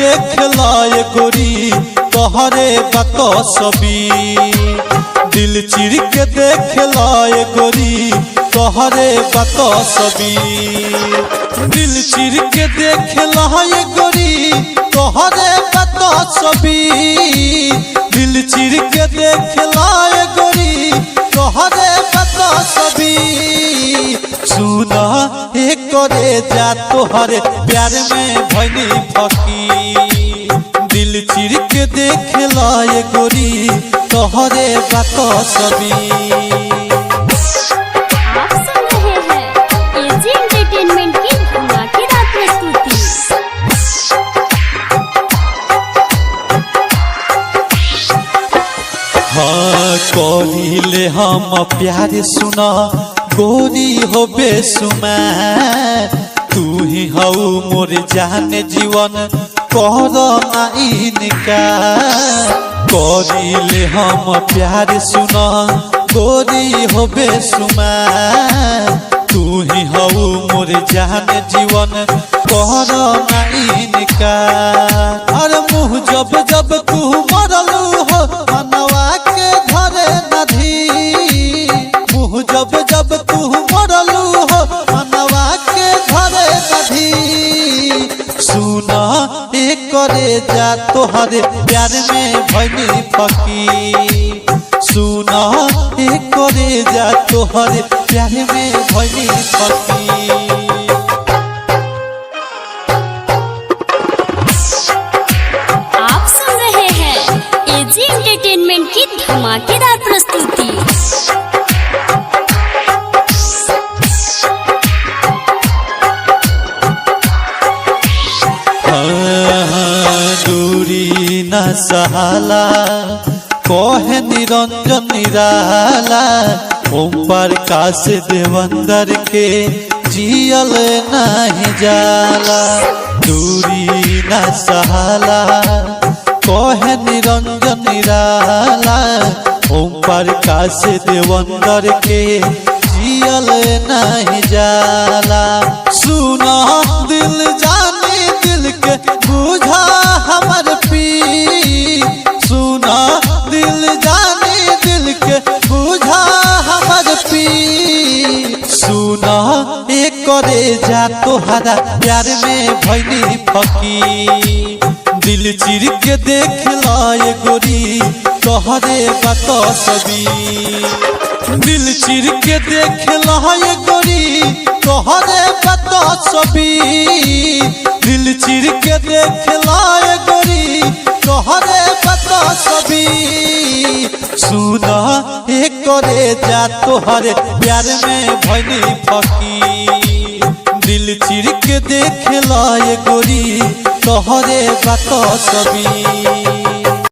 देख लाए गोरी तोहरे बात सभी। दिल चीर के देख लाए गोरी तोहरे बात सभी। दिल चीर के देख लाए गोरी तोहरे बात सभी। दिल चीर के देख लाए गोरी तोहरे बात सभी। सुना एक करे जा तोहरे प्यार में भइनी फकी। दिल चीर के देख लाए गोरी तोहरे बात सभी। आप सुन रहे हैं एजी एंटरटेनमेंट की धमाकेदार प्रस्तुति। हाँ कहिले हम प्यार सुना गोरी हो बेसुमार। तू ही हऊ मोर जान जीवन करना इनकार। कहिले हम प्यार सुना गोरी हो बेसुमार। तू ही हऊ मोर जान जीवन करना इनकार। अरे मुँह जब जब तू मरलू हो मनवा के धरे नधी। मुँह जब जब तू मरलू हो मनवा के धरे नधी। सुना एक करे जा तोहरे प्यार में भइनी फकी। सुना एक करे जा तोहरे प्यार में भइनी फकी। आप सुन रहे हैं एजी एंटरटेनमेंट की धमाकेदार प्रस्तुति। दूरी न सहाला कहे निरंजन निराला। ओम प्रकाश देवंदर के जियल नहीं जाला। दूरी न सहाला कहे निरंजन निराला। ओम प्रकाश देवंदर के जियल नहीं जाला। सुना दिल जानी दिल के बुझा हमर पी। सुना दिल जानी दिल के बुझा हमर पी। सुना एक करे जा तोहरा प्यार में भइनी फकी। दिल चीर के देख लाए गोरी तोहरे बात सभी। दिल चीर के देख लाए गोरी तोहरे बात सभी। दिल चीर के देख लाए गोरी तोहरे बात सभी। सुना एक करे जा तोहरे प्यार में भइनी फकी। दिल चीर के देख लाए गोरी तोहरे बात सभी।